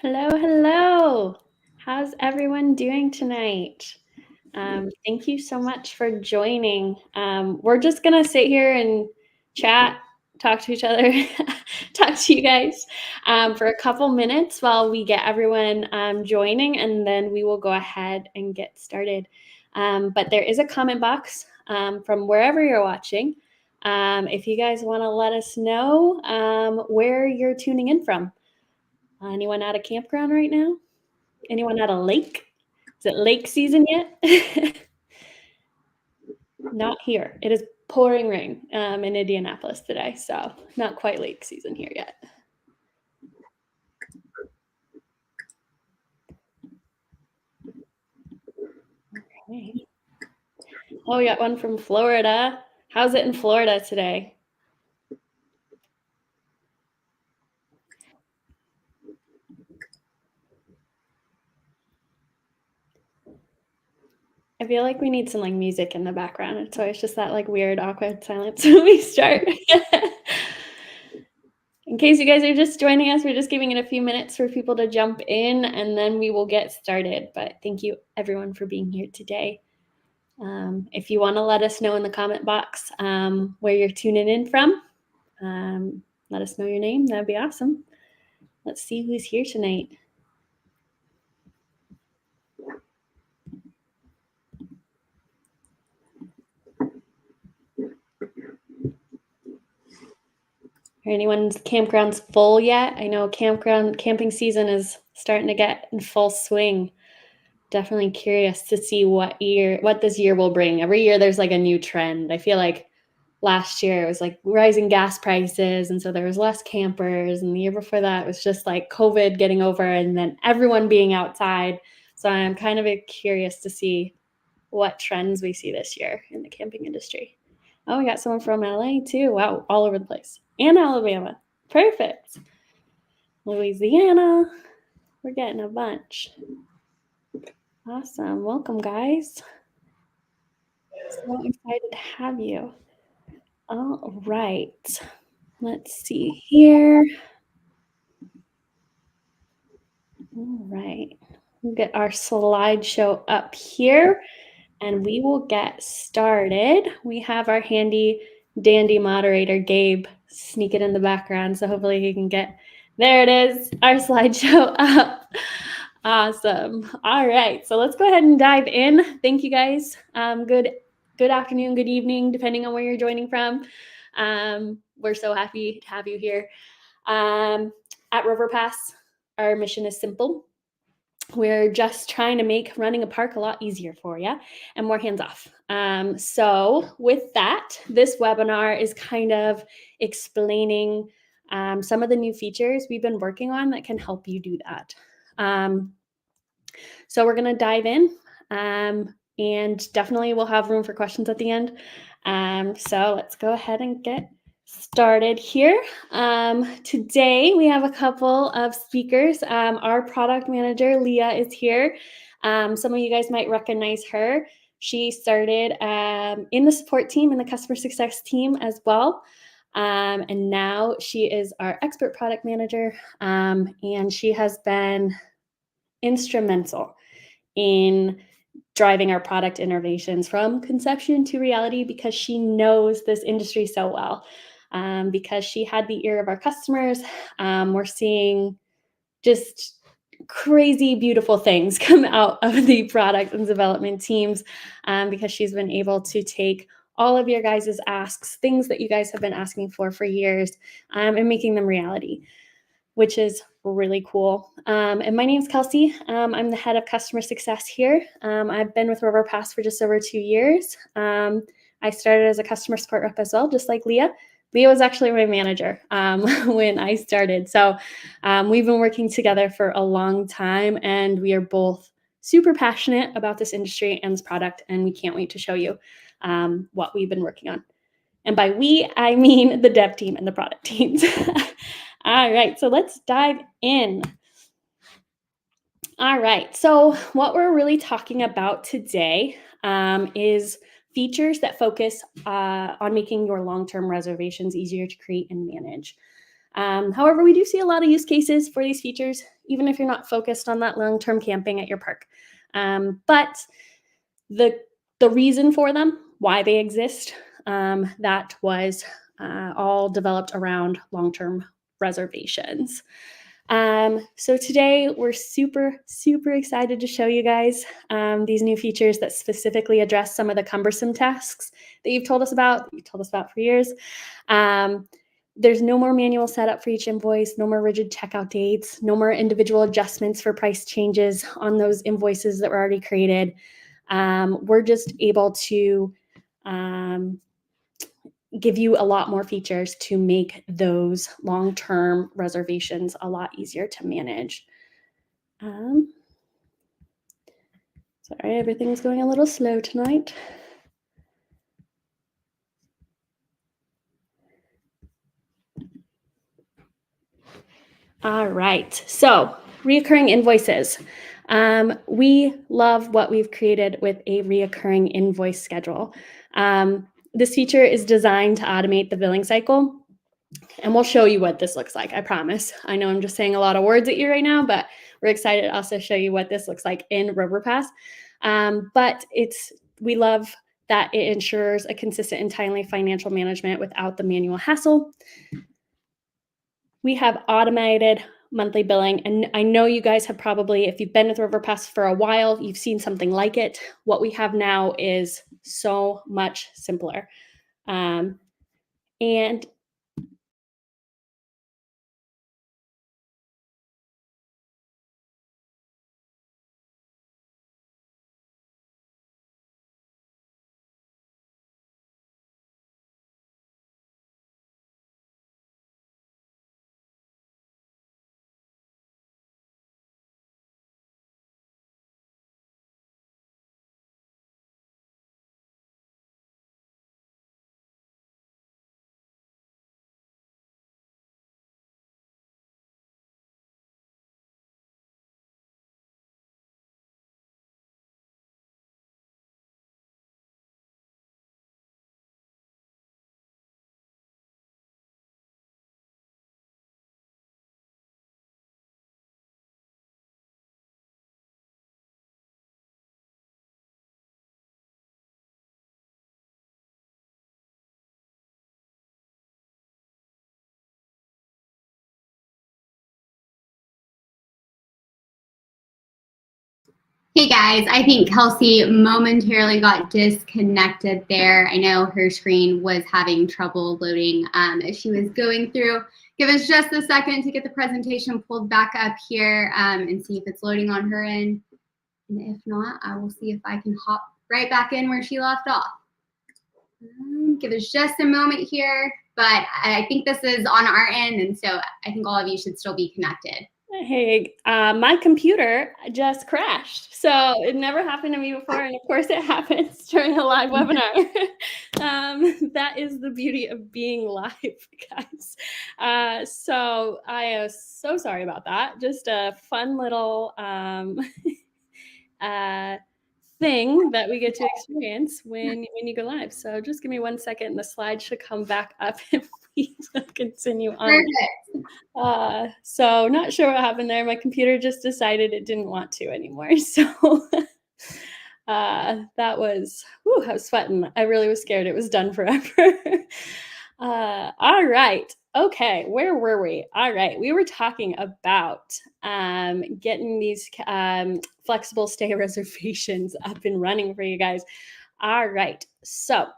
Hello, hello. How's everyone doing tonight? Thank you so much for joining. We're just going to sit here and chat, talk to each other, talk to you guys for a couple minutes while we get everyone joining, and then we will go ahead and get started. But there is a comment box from wherever you're watching. If you guys want to let us know where you're tuning in from. Anyone at a campground right now? Anyone at a lake? Is it lake season yet? Not here. It is pouring rain in Indianapolis today, so not quite lake season here yet. Okay. Oh, we got one from Florida. How's it in Florida today? I feel like we need some music in the background. So it's just that weird, awkward silence when we start. In case you guys are just joining us, we're just giving it a few minutes for people to jump in, and then we will get started. But thank you, everyone, for being here today. If you want to let us know in the comment box where you're tuning in from, let us know your name. That'd be awesome. Let's see who's here tonight. Are anyone's campgrounds full yet? I know camping season is starting to get in full swing. Definitely curious to see what this year will bring. Every year there's a new trend. I feel like last year it was rising gas prices, and so there was less campers, and the year before that it was just COVID getting over and then everyone being outside. So I'm kind of curious to see what trends we see this year in the camping industry. Oh, we got someone from LA too. Wow, all over the place. And Alabama. Perfect. Louisiana. We're getting a bunch. Awesome. Welcome, guys. So excited to have you. All right. Let's see here. All right. We'll get our slideshow up here and we will get started. We have our handy dandy moderator, Gabe, sneaking in the background. So hopefully he can get, there it is, our slideshow up. Awesome. All right. So let's go ahead and dive in. Thank you guys. Good afternoon, good evening, depending on where you're joining from. We're so happy to have you here. At River Pass, our mission is simple. We're just trying to make running a park a lot easier for you and more hands-off. So with that, this webinar is kind of explaining some of the new features we've been working on that can help you do that. So we're going to dive in and definitely we'll have room for questions at the end. So let's go ahead and get started here. Today we have a couple of speakers. Our product manager, Leah, is here. Some of you guys might recognize her. She started in the support team, in the customer success team as well. And now she is our expert product manager. And she has been instrumental in driving our product innovations from conception to reality because she knows this industry so well. Because she had the ear of our customers. We're seeing just crazy, beautiful things come out of the product and development teams because she's been able to take all of your guys' asks, things that you guys have been asking for years, and making them reality, which is really cool. And my name is Kelsey. I'm the head of customer success here. I've been with River Pass for just over 2 years. I started as a customer support rep as well, just like Leah. Leah was actually my manager when I started. So we've been working together for a long time, and we are both super passionate about this industry and this product, and we can't wait to show you what we've been working on. And by we, I mean the dev team and the product teams. All right, so let's dive in. All right, so what we're really talking about today is features that focus on making your long-term reservations easier to create and manage. However, we do see a lot of use cases for these features, even if you're not focused on that long-term camping at your park. But the reason for them, why they exist, that was all developed around long-term reservations. So today we're super, super excited to show you guys these new features that specifically address some of the cumbersome tasks that you've told us about for years. There's no more manual setup for each invoice, no more rigid checkout dates, no more individual adjustments for price changes on those invoices that were already created. We're just able to give you a lot more features to make those long-term reservations a lot easier to manage. Sorry, everything's going a little slow tonight. All right, so recurring invoices. We love what we've created with a recurring invoice schedule. This feature is designed to automate the billing cycle, and we'll show you what this looks like, I promise. I know I'm just saying a lot of words at you right now, but we're excited to also show you what this looks like in RoverPass. But we love that it ensures a consistent and timely financial management without the manual hassle. We have automated monthly billing, and I know you guys have probably, if you've been with RoverPass for a while, you've seen something like it. What we have now is so much simpler. And Hey guys, I think Kelsey momentarily got disconnected there. I know her screen was having trouble loading as she was going through. Give us just a second to get the presentation pulled back up here and see if it's loading on her end. And if not, I will see if I can hop right back in where she left off. Give us just a moment here, but I think this is on our end, and so I think all of you should still be connected. hey, my computer just crashed. So it never happened to me before. And of course it happens during a live webinar. That is the beauty of being live, guys. So I am so sorry about that. Just a fun little thing that we get to experience when you go live. So just give me 1 second and the slides should come back up and we will continue on. Perfect. So not sure what happened there. My computer just decided it didn't want to anymore. So that was, I was sweating. I really was scared it was done forever. All right. Okay, where were we? All right, we were talking about getting these flexible stay reservations up and running for you guys. All right, so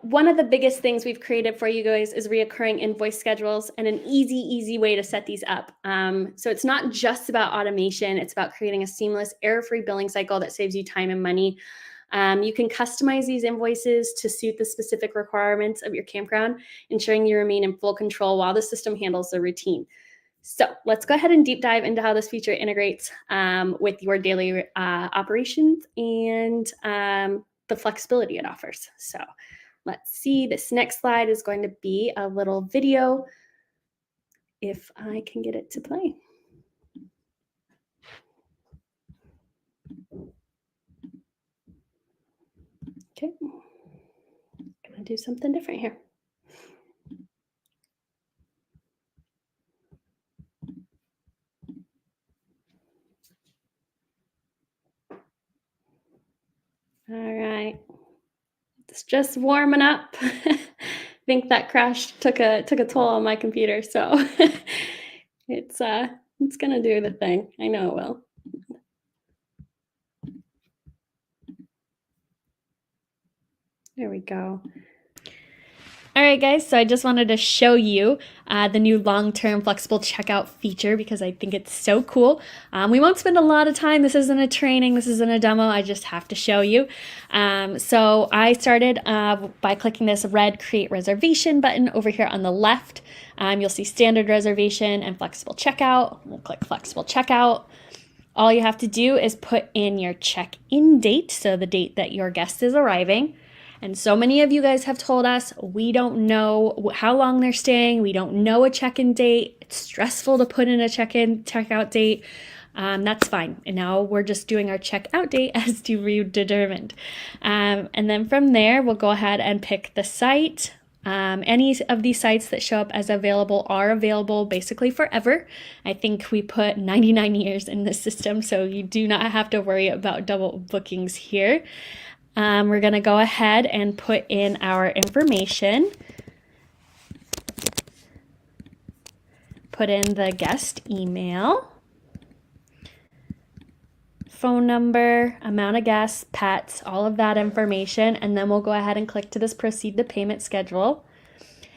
one of the biggest things we've created for you guys is recurring invoice schedules and an easy way to set these up. So it's not just about automation, it's about creating a seamless, error-free billing cycle that saves you time and money. You can customize these invoices to suit the specific requirements of your campground, ensuring you remain in full control while the system handles the routine. So let's go ahead and deep dive into how this feature integrates with your daily operations and the flexibility it offers. So let's see, this next slide is going to be a little video if I can get it to play. Okay, I'm gonna do something different here. All right, it's just warming up. I think that crash took a toll on my computer, so it's gonna do the thing. I know it will. There we go. All right, guys, so I just wanted to show you the new long-term flexible checkout feature because I think it's so cool. We won't spend a lot of time. This isn't a training. This isn't a demo. I just have to show you. So I started by clicking this red Create Reservation button over here on the left. You'll see Standard Reservation and Flexible Checkout. We'll click Flexible Checkout. All you have to do is put in your check-in date, so the date that your guest is arriving. And so many of you guys have told us we don't know how long they're staying. We don't know a check-in date. It's stressful to put in a check-in, check-out date. That's fine. And now we're just doing our check-out date as to be determined. And then from there, we'll go ahead and pick the site. Any of these sites that show up as available are available basically forever. I think we put 99 years in the system, so you do not have to worry about double bookings here. We're going to go ahead and put in our information. Put in the guest email, phone number, amount of guests, pets, all of that information, and then we'll go ahead and click to this proceed to payment schedule.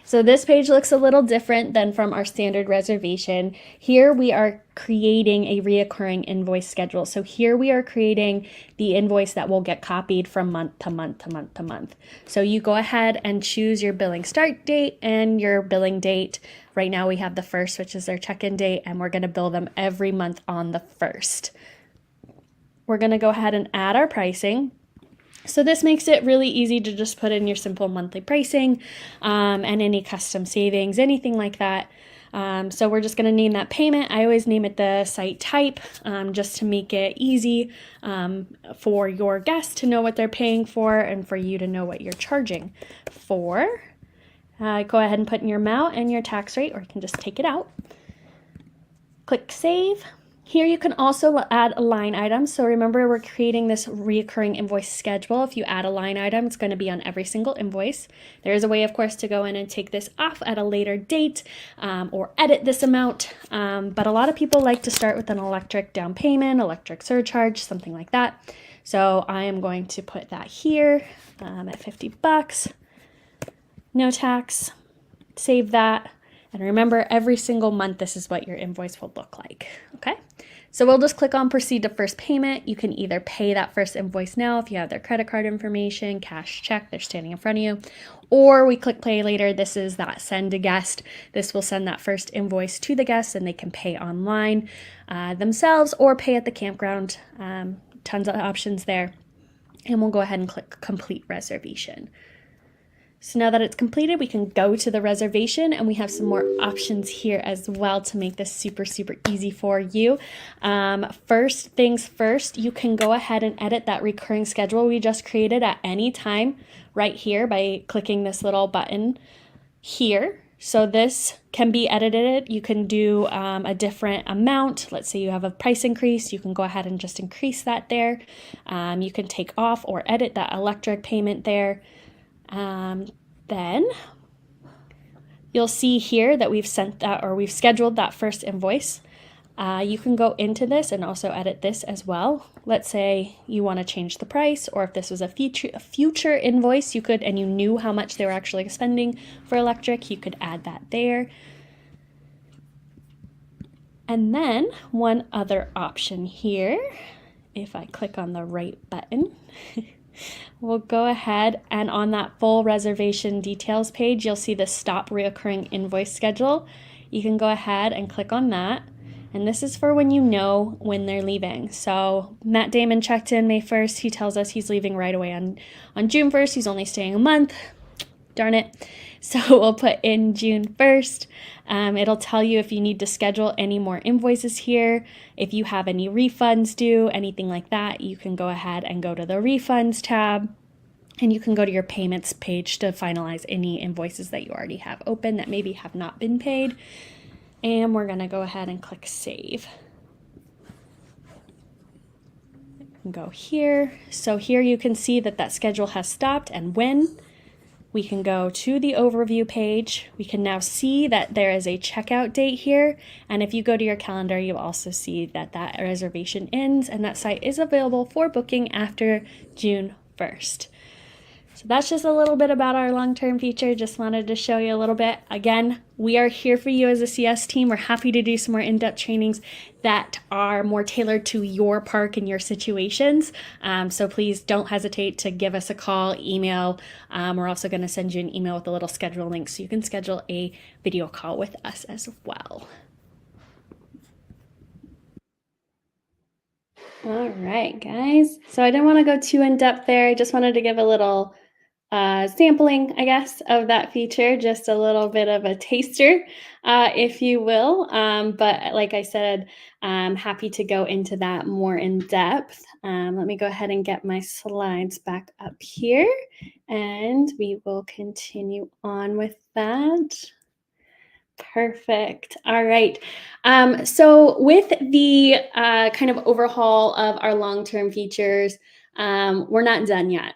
So this page looks a little different than from our standard reservation. Here we are creating a reoccurring invoice schedule. So here we are creating the invoice that will get copied from month to month to month to month. So you go ahead and choose your billing start date and your billing date. Right now we have the 1st, which is our check-in date, and we're going to bill them every month on the 1st. We're going to go ahead and add our pricing. So this makes it really easy to just put in your simple monthly pricing and any custom savings, anything like that. So we're just going to name that payment. I always name it the site type just to make it easy for your guests to know what they're paying for and for you to know what you're charging for. Go ahead and put in your amount and your tax rate, or you can just take it out. Click Save. Here you can also add a line item. So remember, we're creating this recurring invoice schedule. If you add a line item, it's going to be on every single invoice. There is a way, of course, to go in and take this off at a later date or edit this amount. But a lot of people like to start with an electric down payment, electric surcharge, something like that. So I am going to put that here at $50. No tax. Save that. And remember, every single month, this is what your invoice will look like, okay? So we'll just click on Proceed to First Payment. You can either pay that first invoice now if you have their credit card information, cash, check, they're standing in front of you, or we click Pay Later. This is that Send to Guest. This will send that first invoice to the guest, and they can pay online themselves or pay at the campground. Tons of options there. And we'll go ahead and click Complete Reservation. So now that it's completed, we can go to the reservation, and we have some more options here as well to make this super, super easy for you. First things first, you can go ahead and edit that recurring schedule we just created at any time right here by clicking this little button here. So this can be edited. You can do a different amount. Let's say you have a price increase. You can go ahead and just increase that there. You can take off or edit that electric payment there. Then you'll see here that we've sent that, or we've scheduled that first invoice. You can go into this and also edit this as well. Let's say you want to change the price, or if this was a future invoice, you could, and you knew how much they were actually spending for electric, you could add that there. And then one other option here, if I click on the right button, we'll go ahead and on that full reservation details page, you'll see the Stop Reoccurring Invoice Schedule. You can go ahead and click on that. And this is for when you know when they're leaving. So Matt Damon checked in May 1st. He tells us he's leaving right away on June 1st. He's only staying a month. Darn it. So we'll put in June 1st. It'll tell you if you need to schedule any more invoices here. If you have any refunds due, anything like that, you can go ahead and go to the refunds tab. And you can go to your payments page to finalize any invoices that you already have open that maybe have not been paid. And we're going to go ahead and click save. Go here. So here you can see that that schedule has stopped and when. We can go to the overview page. We can now see that there is a checkout date here. And if you go to your calendar, you'll also see that that reservation ends and that site is available for booking after June 1st. So that's just a little bit about our long-term feature. Just wanted to show you a little bit. Again, we are here for you as a CS team. We're happy to do some more in-depth trainings that are more tailored to your park and your situations. So please don't hesitate to give us a call, email. We're also going to send you an email with a little schedule link so you can schedule a video call with us as well. All right, guys. So I didn't want to go too in-depth there. I just wanted to give a little sampling, I guess, of that feature, just a little bit of a taster, if you will. But like I said, I'm happy to go into that more in depth. Let me go ahead and get my slides back up here, and we will continue on with that. Perfect. All right. So with the kind of overhaul of our long-term features, we're not done yet.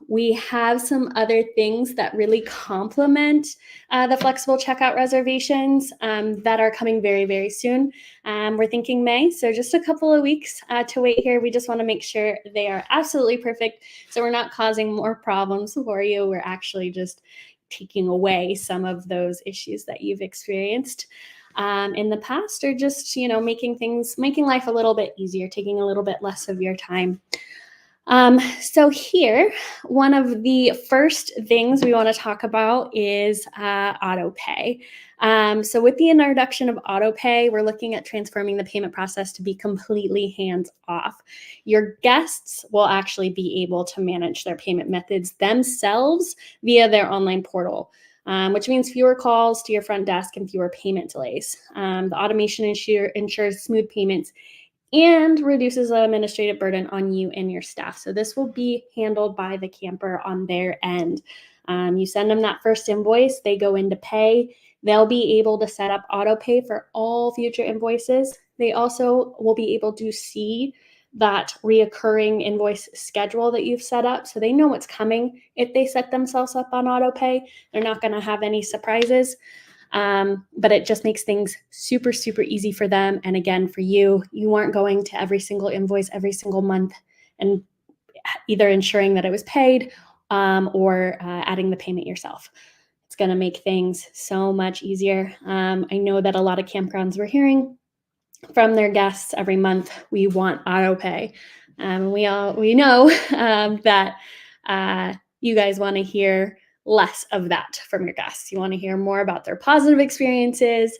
We have some other things that really complement the flexible checkout reservations that are coming very, very soon. We're thinking May, so just a couple of weeks to wait here. We just want to make sure they are absolutely perfect, so we're not causing more problems for you. We're actually just taking away some of those issues that you've experienced in the past, or just, making life a little bit easier, taking a little bit less of your time. So here, one of the first things we want to talk about is auto pay. So with the introduction of auto pay, we're looking at transforming the payment process to be completely hands off. Your guests will actually be able to manage their payment methods themselves via their online portal. Which means fewer calls to your front desk and fewer payment delays. The automation ensures smooth payments and reduces the administrative burden on you and your staff. So this will be handled by the camper on their end. You send them that first invoice, they go into pay. They'll be able to set up auto pay for all future invoices. They also will be able to see that recurring invoice schedule that you've set up, so they know what's coming. If they set themselves up on auto pay, they're not going to have any surprises. But it just makes things super, super easy for them. And again, for you, you aren't going to every single invoice every single month and either ensuring that it was paid or adding the payment yourself. It's going to make things so much easier. I know that a lot of campgrounds we're hearing from their guests every month, we want auto pay. We know that you guys want to hear less of that from your guests. You want to hear more about their positive experiences,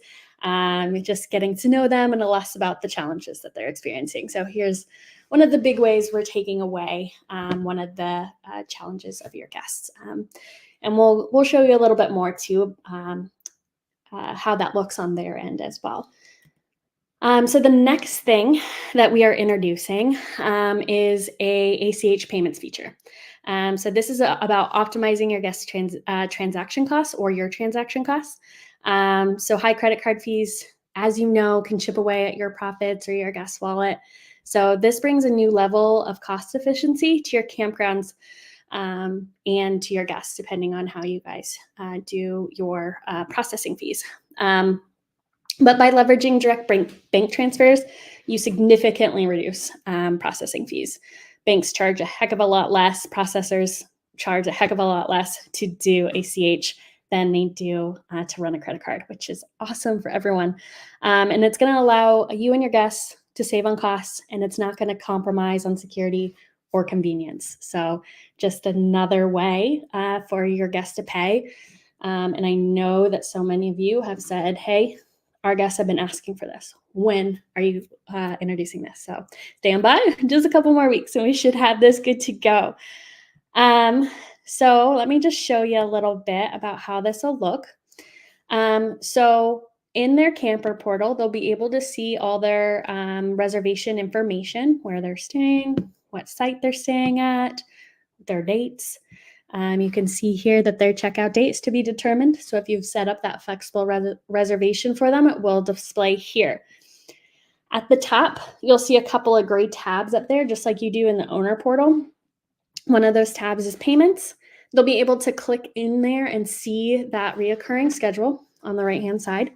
just getting to know them, and less about the challenges that they're experiencing. So here's one of the big ways we're taking away one of the challenges of your guests. And we'll show you a little bit more too, how that looks on their end as well. So the next thing that we are introducing is a ACH payments feature. So this is about optimizing your guest transaction costs or your transaction costs. So high credit card fees, as you know, can chip away at your profits or your guest wallet. So this brings a new level of cost efficiency to your campgrounds and to your guests, depending on how you guys do your processing fees. But by leveraging direct bank transfers, you significantly reduce processing fees. Banks charge a heck of a lot less. Processors charge a heck of a lot less to do ACH than they do to run a credit card, which is awesome for everyone. And it's going to allow you and your guests to save on costs, and it's not going to compromise on security or convenience. So just another way for your guests to pay. And I know that so many of you have said, hey, our guests have been asking for this. When are you introducing this? So stand by, just a couple more weeks and we should have this good to go. So let me just show you a little bit about how this will look. So in their camper portal, they'll be able to see all their reservation information, where they're staying, what site they're staying at, their dates. You can see here that their checkout date is to be determined. So if you've set up that flexible reservation for them, it will display here. At the top, you'll see a couple of gray tabs up there, just like you do in the owner portal. One of those tabs is payments. They'll be able to click in there and see that reoccurring schedule on the right-hand side.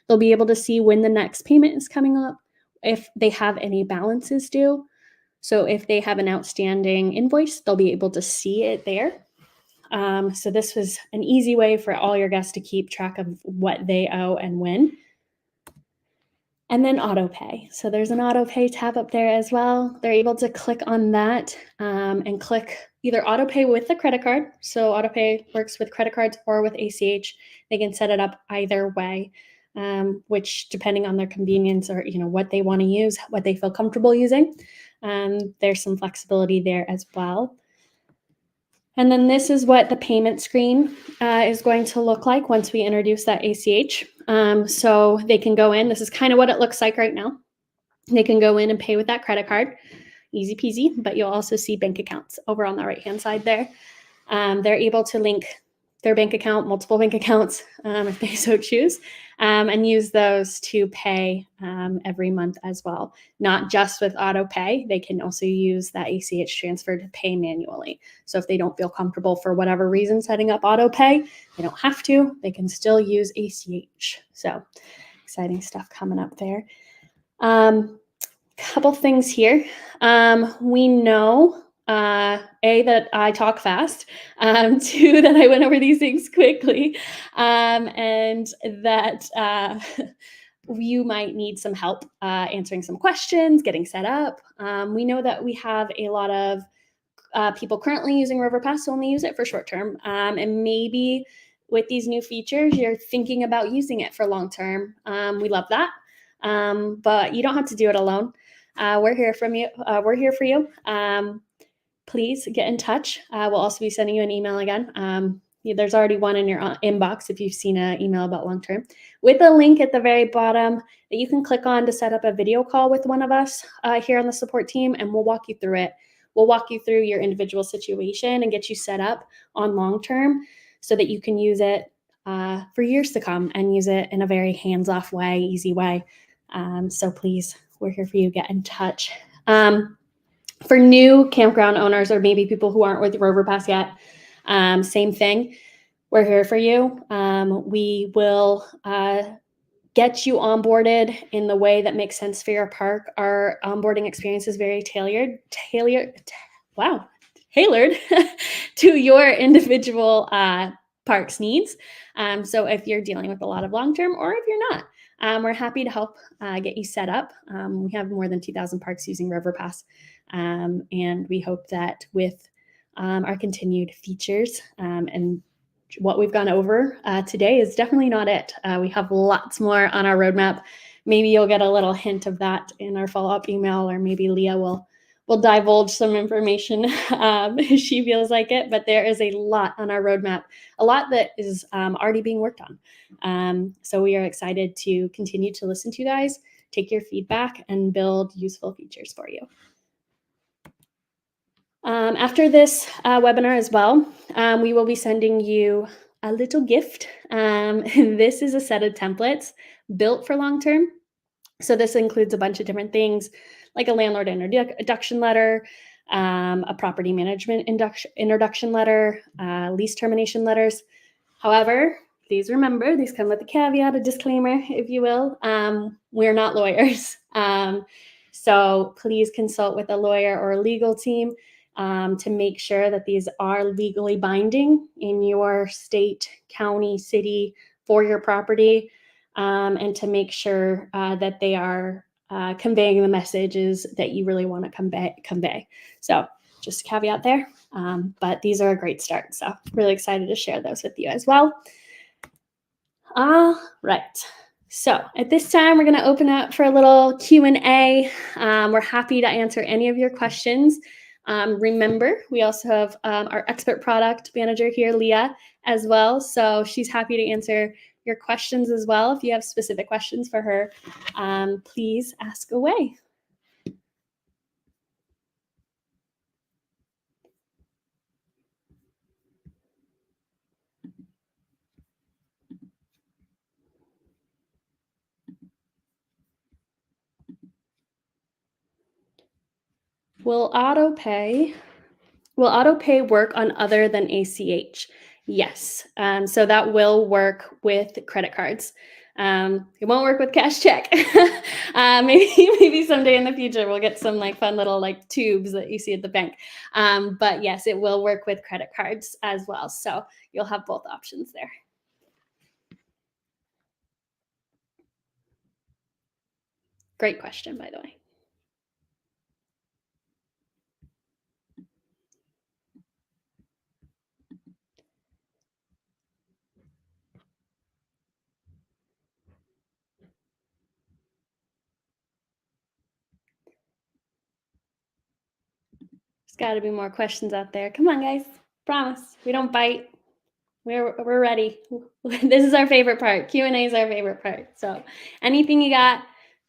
They'll be able to see when the next payment is coming up, if they have any balances due. So if they have an outstanding invoice, they'll be able to see it there. So this was an easy way for all your guests to keep track of what they owe and when. And then auto pay. So there's an auto pay tab up there as well. They're able to click on that and click either auto pay with the credit card. So auto pay works with credit cards or with ACH. They can set it up either way, which depending on their convenience or what they want to use, what they feel comfortable using. There's some flexibility there as well. And then this is what the payment screen is going to look like once we introduce that ACH. So they can go in. This is kind of what it looks like right now. They can go in and pay with that credit card. Easy peasy, but you'll also see bank accounts over on the right-hand side there. They're able to link their bank account, multiple bank accounts, if they so choose, and use those to pay every month as well. Not just with auto pay, they can also use that ACH transfer to pay manually. So if they don't feel comfortable for whatever reason setting up auto pay, they don't have to. They can still use ACH. So exciting stuff coming up there. Couple things here. We know that I talk fast, two, that I went over these things quickly, and that you might need some help answering some questions, getting set up. We know that we have a lot of people currently using RoverPass only use it for short term, and maybe with these new features, you're thinking about using it for long term. We love that, but you don't have to do it alone. We're here for you. Please get in touch. We'll also be sending you an email again. There's already one in your inbox if you've seen an email about long-term, with a link at the very bottom that you can click on to set up a video call with one of us here on the support team, and we'll walk you through it. We'll walk you through your individual situation and get you set up on long-term so that you can use it for years to come and use it in a very hands-off way, easy way. So please, we're here for you. Get in touch. For new campground owners or maybe people who aren't with RoverPass yet, same thing. We're here for you. We will get you onboarded in the way that makes sense for your park. Our onboarding experience is very tailored to your individual park's needs. So if you're dealing with a lot of long-term, or if you're not, we're happy to help get you set up. We have more than 2,000 parks using RoverPass, and we hope that with our continued features and what we've gone over today is definitely not it. We have lots more on our roadmap. Maybe you'll get a little hint of that in our follow-up email, or maybe Leah will divulge some information if she feels like it. But there is a lot on our roadmap, a lot that is already being worked on. So we are excited to continue to listen to you guys, take your feedback, and build useful features for you. After this webinar as well, we will be sending you a little gift. This is a set of templates built for long-term. So this includes a bunch of different things like a landlord introduction letter, a property management introduction letter, lease termination letters. However, please remember, these come with a caveat, a disclaimer, if you will. We're not lawyers. So please consult with a lawyer or a legal team to make sure that these are legally binding in your state, county, city for your property, and to make sure that they are conveying the messages that you really want to convey. So just a caveat there, but these are a great start. So really excited to share those with you as well. All right. So at this time, we're going to open up for a little Q&A. We're happy to answer any of your questions. Remember, we also have our expert product manager here, Leah, as well. So she's happy to answer your questions as well. If you have specific questions for her, please ask away. Will auto pay work on other than ACH? Yes. So that will work with credit cards. It won't work with cash check. Maybe someday in the future we'll get some like fun little like tubes that you see at the bank. But yes, it will work with credit cards as well. So you'll have both options there. Great question, by the way. There's got to be more questions out there. Come on, guys. Promise. We don't bite. We're ready. This is our favorite part. Q&A is our favorite part. So anything you got,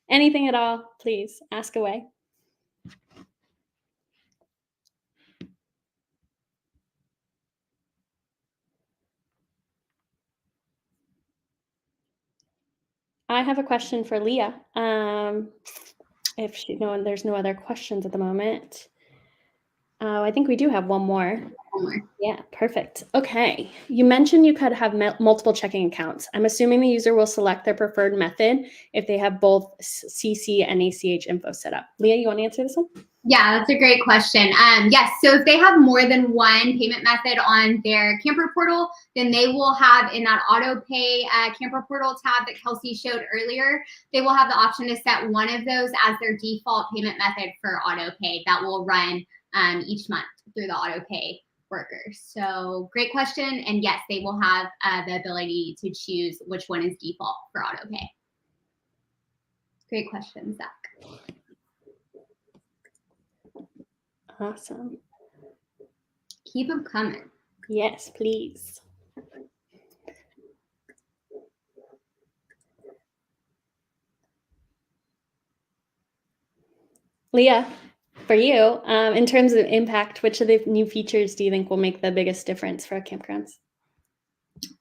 anything at all, please ask away. I have a question for Leah. If there's no other questions at the moment. I think we do have one more. Yeah, perfect. Okay. You mentioned you could have multiple checking accounts. I'm assuming the user will select their preferred method if they have both CC and ACH info set up. Leah, you want to answer this one? Yeah, that's a great question. Yes, so if they have more than one payment method on their camper portal, then they will have in that auto pay camper portal tab that Kelsey showed earlier, they will have the option to set one of those as their default payment method for auto pay that will run each month through the auto pay workers. So great question. And yes, they will have the ability to choose which one is default for auto pay. Great question, Zach. Awesome. Keep them coming. Yes, please. Leah, for you, in terms of impact, which of the new features do you think will make the biggest difference for campgrounds?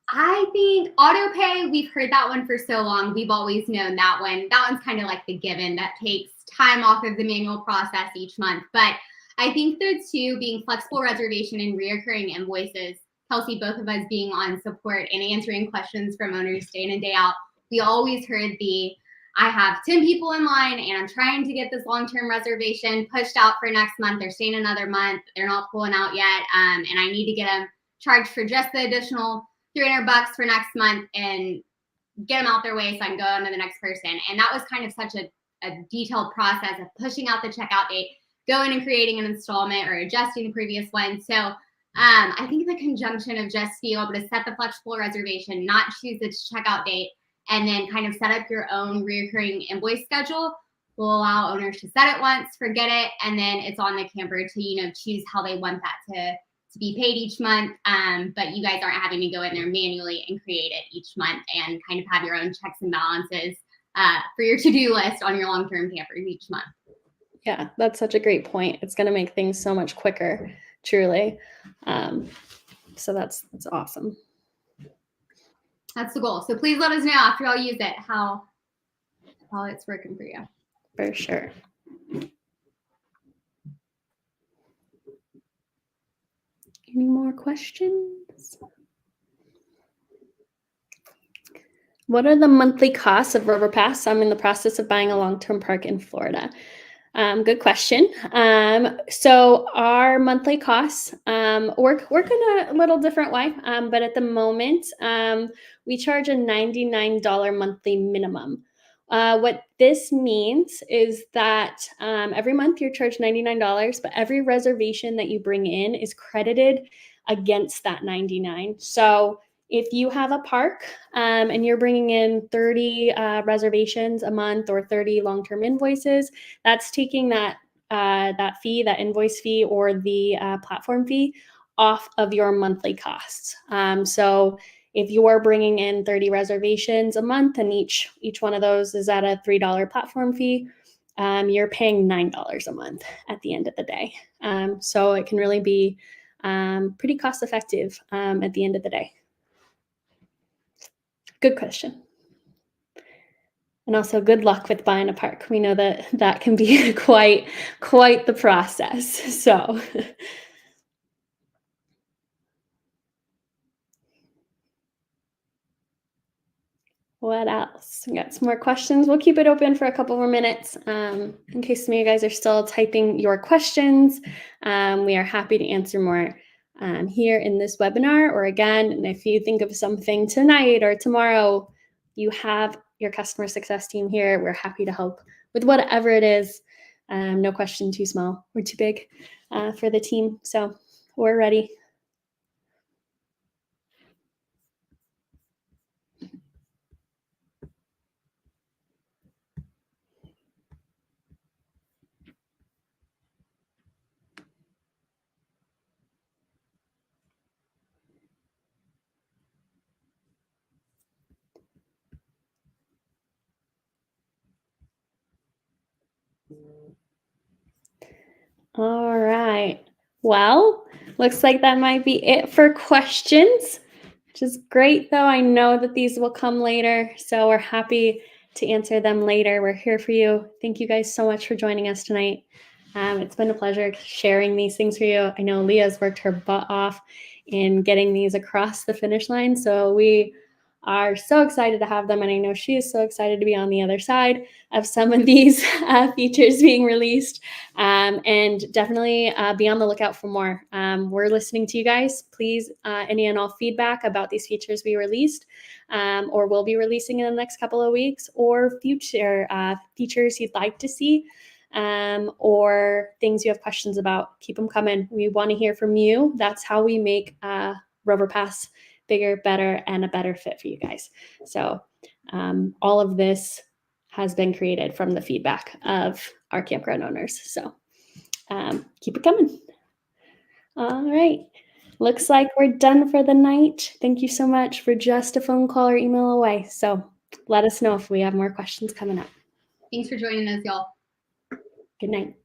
I think auto pay, we've heard that one for so long. We've always known that one. That one's kind of like the given that takes time off of the manual process each month. But I think the two being flexible reservation and reoccurring invoices, Kelsey, both of us being on support and answering questions from owners day in and day out, we always heard I have 10 people in line and I'm trying to get this long-term reservation pushed out for next month. They're staying another month. They're not pulling out yet. And I need to get them charged for just the additional $300 for next month and get them out their way so I can go on to the next person. And that was kind of such a detailed process of pushing out the checkout date, going and creating an installment or adjusting the previous one. So I think the conjunction of just being able to set the flexible reservation, not choose the checkout date, and then kind of set up your own recurring invoice schedule will allow owners to set it once, forget it, and then it's on the camper to choose how they want that to be paid each month. But you guys aren't having to go in there manually and create it each month and kind of have your own checks and balances for your to-do list on your long-term campers each month. Yeah, that's such a great point. It's going to make things so much quicker, truly. So that's awesome. That's the goal. So please let us know after y'all use it how it's working for you. For sure. Any more questions? What are the monthly costs of RiverPass? I'm in the process of buying a long-term park in Florida. Good question. So our monthly costs work in a little different way, but at the moment, we charge a $99 monthly minimum. What this means is that every month you're charged $99, but every reservation that you bring in is credited against that $99. So if you have a park and you're bringing in 30 reservations a month or 30 long-term invoices, that's taking that fee, that invoice fee or the platform fee off of your monthly costs. So if you are bringing in 30 reservations a month and each one of those is at a $3 platform fee, you're paying $9 a month at the end of the day. So it can really be pretty cost effective at the end of the day. Good question. And also good luck with buying a park. We know that that can be quite the process. So what else? We got some more questions. We'll keep it open for a couple more minutes in case some of you guys are still typing your questions. We are happy to answer more here in this webinar, or again, and if you think of something tonight or tomorrow, you have your customer success team here. We're happy to help with whatever it is. No question too small or too big for the team. So we're ready. All right. Well, looks like that might be it for questions, which is great, though. I know that these will come later, so we're happy to answer them later. We're here for you. Thank you guys so much for joining us tonight. It's been a pleasure sharing these things for you. I know Leah's worked her butt off in getting these across the finish line, so we are so excited to have them, and I know she is so excited to be on the other side of some of these features being released. And definitely be on the lookout for more. We're listening to you guys. Please, any and all feedback about these features we released or will be releasing in the next couple of weeks, or future features you'd like to see, or things you have questions about, keep them coming. We want to hear from you. That's how we make Rover Pass bigger, better, and a better fit for you guys. So all of this has been created from the feedback of our campground owners. So keep it coming. All right. Looks like we're done for the night. Thank you so much. For just a phone call or email away. So let us know if we have more questions coming up. Thanks for joining us, y'all. Good night.